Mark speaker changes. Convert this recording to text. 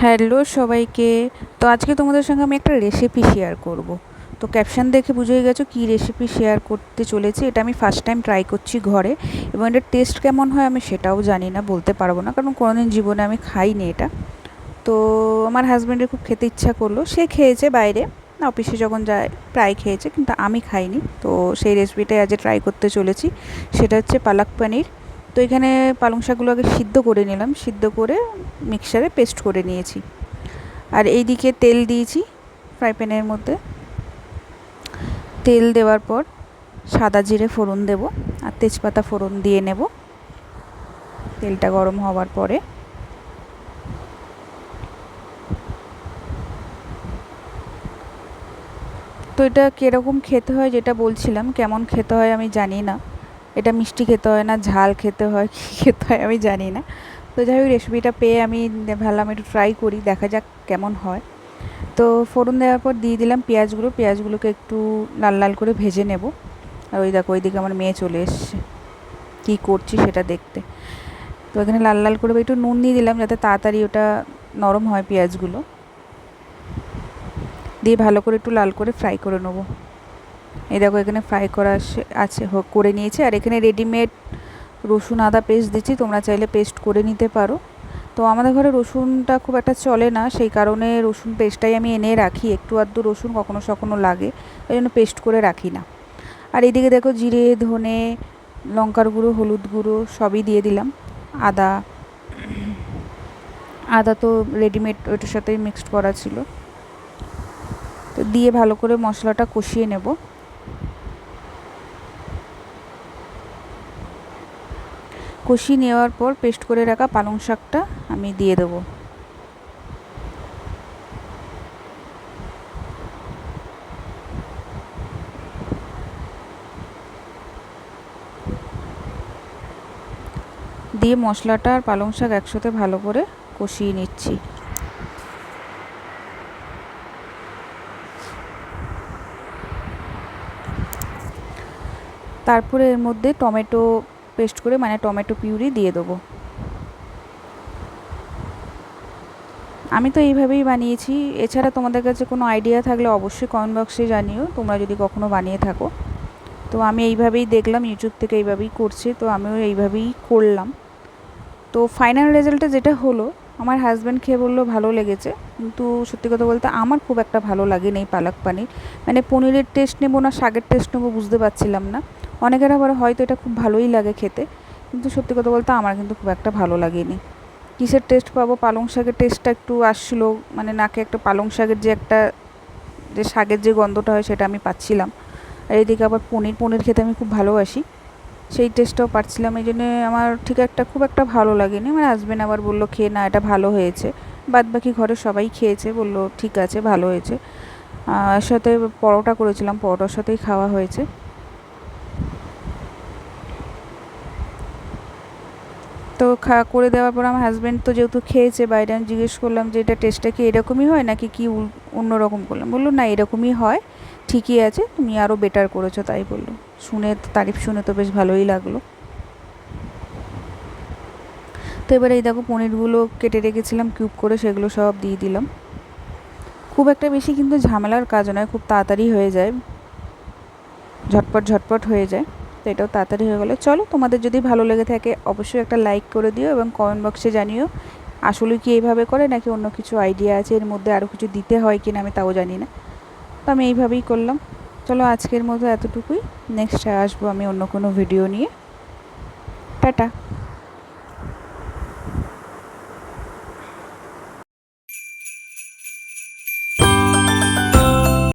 Speaker 1: Hello সবাইকে। তো আজকে তোমাদের সঙ্গে আমি একটা রেসিপি শেয়ার করব। তো ক্যাপশন দেখে বুঝেই গেছো কী রেসিপি শেয়ার করতে চলেছি। এটা আমি ফার্স্ট টাইম ট্রাই করছি ঘরে, এবং এটার টেস্ট কেমন হয় আমি সেটাও জানি না, বলতে পারবো না, কারণ কোনোদিন জীবনে আমি খাইনি এটা। তো আমার হাজব্যান্ডের খুব খেতে ইচ্ছা করলো, সে খেয়েছে বাইরে অফিসে যখন যায়, প্রায় খেয়েছে, কিন্তু আমি খাইনি। তো সেই রেসিপিটাই আজ ট্রাই করতে চলেছি। সেটা হচ্ছে পালক পনির। তো এখানে পালং শাকগুলো আগে সিদ্ধ করে নিলাম, সিদ্ধ করে মিক্সারে পেস্ট করে নিয়েছি। আর এইদিকে তেল দিয়েছি ফ্রাই প্যানের মধ্যে। তেল দেওয়ার পর সাদা জিরে ফোড়ন দেব আর তেজপাতা ফোড়ন দিয়ে নেব। তেলটা গরম হওয়ার পরে তো এটা কীরকম খেতে হয় যেটা বলছিলাম, কেমন খেতে হয় আমি জানি না। এটা মিষ্টি খেতে হয় না ঝাল খেতে হয়, কী খেতে হয় আমি জানি না। তো যাই হোক, রেসিপিটা পেয়ে আমি ভাবলাম একটু ট্রাই করি, দেখা যাক কেমন হয়। তো ফোড়ন দেওয়ার পর দিয়ে দিলাম পেঁয়াজগুলোকে একটু লাল লাল করে ভেজে নেব। আর ওই দেখো, ওইদিকে আমার মেয়ে চলে এসছে কী করছি সেটা দেখতে। তো এখানে লাল লাল করে একটু নুন দিয়ে দিলাম যাতে তাড়াতাড়ি ওটা নরম হয়। পেঁয়াজগুলো দিয়ে ভালো করে একটু লাল করে ফ্রাই করে নেবো। এই দেখো, এখানে ফ্রাই করা আছে, করে নিয়েছি। আর এখানে রেডিমেড রসুন আদা পেস্ট দিচ্ছি, তোমরা চাইলে পেস্ট করে নিতে পারো। তো আমাদের ঘরে রসুনটা খুব একটা চলে না, সেই কারণে রসুন পেস্টটাই আমি এনে রাখি। একটু আধটু রসুন কখনো সখনো লাগে, ওই জন্য পেস্ট করে রাখি না। আর এইদিকে দেখো, জিরে ধনে লঙ্কার গুঁড়ো হলুদ গুঁড়ো সবই দিয়ে দিলাম। আদা আদা তো রেডিমেড ওইটার সাথেই মিক্সড করা ছিল। তো দিয়ে ভালো করে মশলাটা কষিয়ে নেব। কষিয়ে নেওয়ার পর পেস্ট করে রাখা পালং শাকটা আমি দিয়ে দেবো। দিয়ে মশলাটা আর পালং শাক একসাথে ভালো করে কষিয়ে নিচ্ছি। তারপরে এর মধ্যে টমেটো পেস্ট করে, মানে টমেটো পিউরি দিয়ে দেবো। আমি তো এইভাবেই বানিয়েছি। এছাড়া তোমাদের কাছে কোনো আইডিয়া থাকলে অবশ্যই কমেন্ট বক্সে জানিও, তোমরা যদি কখনো বানিয়ে থাকো। তো আমি এইভাবেই দেখলাম, ইউটিউব থেকে এইভাবেই করছে, তো আমিও এইভাবেই করলাম। তো ফাইনাল রেজাল্টে যেটা হলো, আমার হাজব্যান্ড খেয়ে বললো ভালো লেগেছে, কিন্তু সত্যি কথা বলতে আমার খুব একটা ভালো লাগেনি এই পালক পানির। মানে পনিরের টেস্ট নেবো না শাকের টেস্ট নেবো বুঝতে পারছিলাম না। অনেকের আবার হয়তো এটা খুব ভালোই লাগে খেতে, কিন্তু সত্যি কথা বলতে আমার কিন্তু খুব একটা ভালো লাগেনি। কিসের টেস্ট পাবো, পালং শাকের টেস্টটা একটু আসছিলো, মানে নাকে একটা পালং শাকের যে শাকের যে গন্ধটা হয় সেটা আমি পাচ্ছিলাম। আর এদিকে আবার পনির খেতে আমি খুব ভালোবাসি, সেই টেস্টটাও পাচ্ছিলাম। এই জন্যে আমার খুব একটা ভালো লাগেনি। আমার হাজব্যান্ড আবার বললো খেয়ে না, এটা ভালো হয়েছে। বাদ বাকি ঘরে সবাই খেয়েছে, বললো ঠিক আছে ভালো হয়েছে। এর সাথে পরোটা করেছিলাম, পরোটার সাথেই খাওয়া হয়েছে। তো করে দেওয়ার পর আমার হাজব্যান্ড তো যেহেতু খেয়েছে বাইরে, আমি জিজ্ঞেস করলাম যে এটা টেস্টটা কি এরকমই হয় নাকি কি অন্য রকম করলাম। বললো না, এরকমই হয়, ঠিকই আছে, তুমি আরও বেটার করেছো, তাই বললো। শুনে তারিফ শুনে তো বেশ ভালোই লাগলো। তো এবার এই দেখো, পনিরগুলো কেটে রেখেছিলাম কিউব করে, সেগুলো সব দিয়ে দিলাম। খুব একটা বেশি কিন্তু ঝামেলার কাজ নয়, খুব তাড়াতাড়ি হয়ে যায়, ঝটপট হয়ে যায়। তো এটাও তাড়াতাড়ি হয়ে গেলো। চলো, তোমাদের যদি ভালো লেগে থাকে অবশ্যই একটা লাইক করে দিও, এবং কমেন্ট বক্সে জানিও আসলে কি এইভাবে করে নাকি অন্য কিছু আইডিয়া আছে এর মধ্যে, আরও কিছু দিতে হয় কি না আমি তাও জানি না। তো আমি এইভাবেই করলাম। চলো, আজকের মতো এতটুকুই। নেক্সট আসবো আমি অন্য কোনো ভিডিও নিয়ে। টাটা।